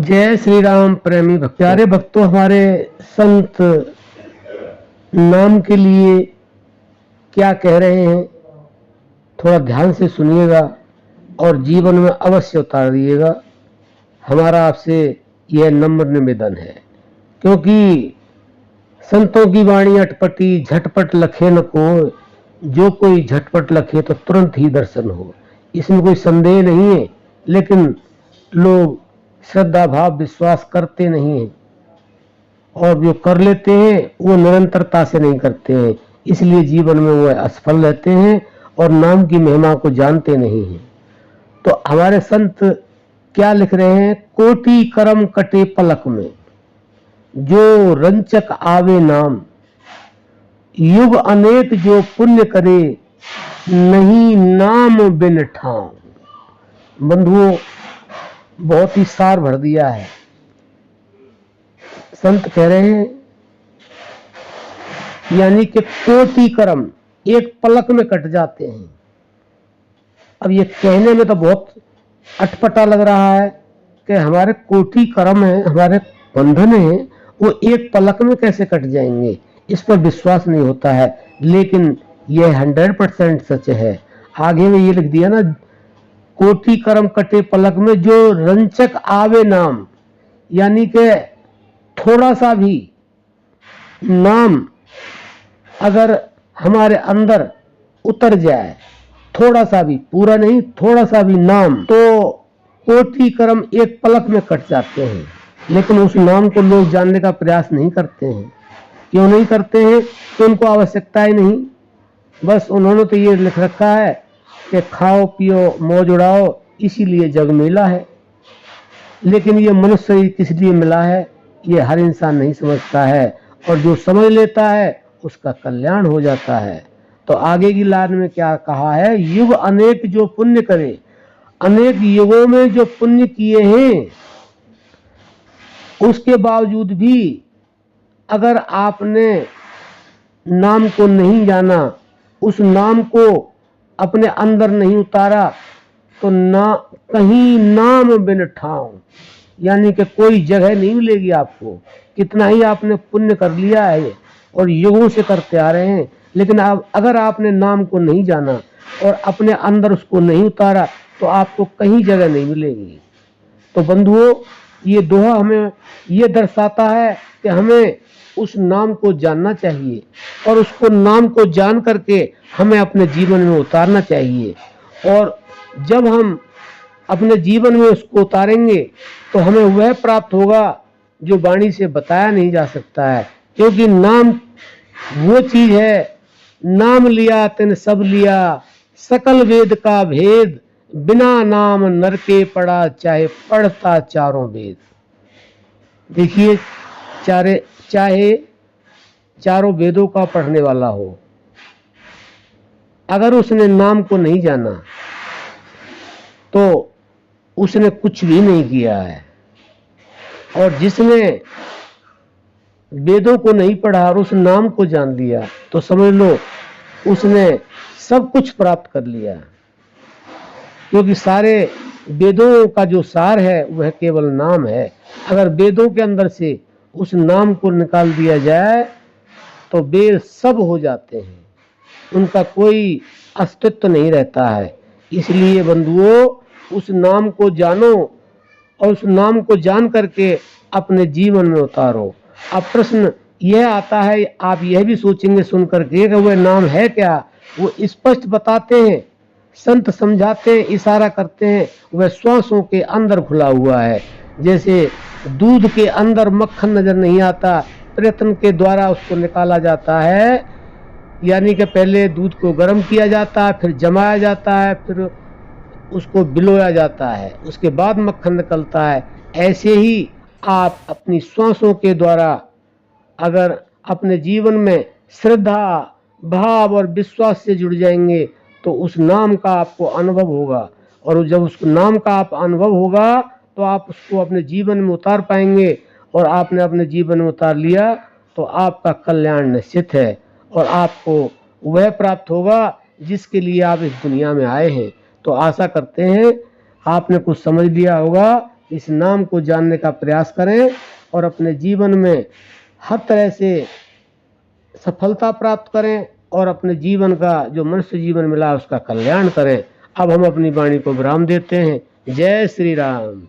जय श्री राम प्रेमी भक्त। प्यारे भक्तों, हमारे संत नाम के लिए क्या कह रहे हैं, थोड़ा ध्यान से सुनिएगा और जीवन में अवश्य उतार दिएगा। हमारा आपसे यह नम्र निवेदन है, क्योंकि संतों की वाणी अटपटी, झटपट लखे न को, जो कोई झटपट लखे तो तुरंत ही दर्शन हो, इसमें कोई संदेह नहीं है। लेकिन लोग श्रद्धा भाव विश्वास करते नहीं हैं, और जो कर लेते हैं वो निरंतरता से नहीं करते हैं, इसलिए जीवन में वो असफल रहते हैं और नाम की महिमा को जानते नहीं हैं। तो हमारे संत क्या लिख रहे हैं, कोटि करम कटे पलक में, जो रंचक आवे नाम, युग अनेक जो पुण्य करे, नहीं नाम बिन ठाम। बंधुओं, बहुत ही सार भर दिया है। संत कह रहे हैं यानी कि कोटि कर्म एक पलक में कट जाते हैं। अब ये कहने में तो बहुत अटपटा लग रहा है कि हमारे कोटि कर्म है, हमारे बंधन है, वो एक पलक में कैसे कट जाएंगे, इस पर विश्वास नहीं होता है। लेकिन यह 100% सच है। आगे में ये लिख दिया ना, कोटि कर्म कटे पलक में, जो रंचक आवे नाम, यानी कि थोड़ा सा भी नाम अगर हमारे अंदर उतर जाए, थोड़ा सा भी, पूरा नहीं, थोड़ा सा भी नाम, तो कोटि कर्म एक पलक में कट जाते हैं। लेकिन उस नाम को लोग जानने का प्रयास नहीं करते हैं। क्यों नहीं करते हैं? तो उनको आवश्यकता ही नहीं। बस उन्होंने तो ये लिख रखा है कि खाओ पियो मौज उड़ाओ, इसीलिए जग मिला है। लेकिन ये मनुष्य किस लिए मिला है, ये हर इंसान नहीं समझता है, और जो समझ लेता है उसका कल्याण हो जाता है। तो आगे की लाइन में क्या कहा है, युग अनेक जो पुण्य करे, अनेक युगों में जो पुण्य किए हैं, उसके बावजूद भी अगर आपने नाम को नहीं जाना, उस नाम को अपने अंदर नहीं उतारा, तो ना कहीं नाम बिन ठाव, यानी कि कोई जगह नहीं मिलेगी आपको। कितना ही आपने पुण्य कर लिया है और युगों से करते आ रहे हैं, लेकिन अगर आपने नाम को नहीं जाना और अपने अंदर उसको नहीं उतारा, तो आपको कहीं जगह नहीं मिलेगी। तो बंधुओं, ये दोहा हमें ये दर्शाता है कि हमें उस नाम को जानना चाहिए, और उसको नाम को जान करके हमें अपने जीवन में उतारना चाहिए। और जब हम अपने जीवन में उसको उतारेंगे तो हमें वह प्राप्त होगा जो वाणी से बताया नहीं जा सकता है। क्योंकि नाम वो चीज है, नाम लिया तिन सब लिया, सकल वेद का भेद, बिना नाम नरके पड़ा, चाहे पढ़ता चारों वेद। देखिए, चाहे चारों वेदों का पढ़ने वाला हो, अगर उसने नाम को नहीं जाना तो उसने कुछ भी नहीं किया है। और जिसने वेदों को नहीं पढ़ा और उस नाम को जान लिया, तो समझ लो उसने सब कुछ प्राप्त कर लिया। क्योंकि सारे वेदों का जो सार है वह केवल नाम है। अगर वेदों के अंदर से उस नाम को निकाल दिया जाए तो वेद सब हो जाते हैं, उनका कोई अस्तित्व नहीं रहता है। इसलिए बंधुओं, उस नाम को जानो और उस नाम को जान करके अपने जीवन में उतारो। अब प्रश्न यह आता है, आप यह भी सोचेंगे सुन करके कि वह नाम है क्या। वो स्पष्ट बताते हैं, संत समझाते हैं, इशारा करते हैं, वह श्वासों के अंदर खुला हुआ है। जैसे दूध के अंदर मक्खन नजर नहीं आता, प्रयत्न के द्वारा उसको निकाला जाता है। यानी कि पहले दूध को गर्म किया जाता है, फिर जमाया जाता है, फिर उसको बिलोया जाता है, उसके बाद मक्खन निकलता है। ऐसे ही आप अपनी श्वासों के द्वारा अगर अपने जीवन में श्रद्धा भाव और विश्वास से जुड़ जाएंगे तो उस नाम का आपको अनुभव होगा। और जब उस नाम का आप अनुभव होगा तो आप उसको अपने जीवन में उतार पाएंगे। और आपने अपने जीवन में उतार लिया तो आपका कल्याण निश्चित है, और आपको वह प्राप्त होगा जिसके लिए आप इस दुनिया में आए हैं। तो आशा करते हैं आपने कुछ समझ लिया होगा। इस नाम को जानने का प्रयास करें और अपने जीवन में हर तरह से सफलता प्राप्त करें और अपने जीवन का जो मनुष्य जीवन मिला उसका कल्याण करें। अब हम अपनी वाणी को विराम देते हैं। जय श्री राम।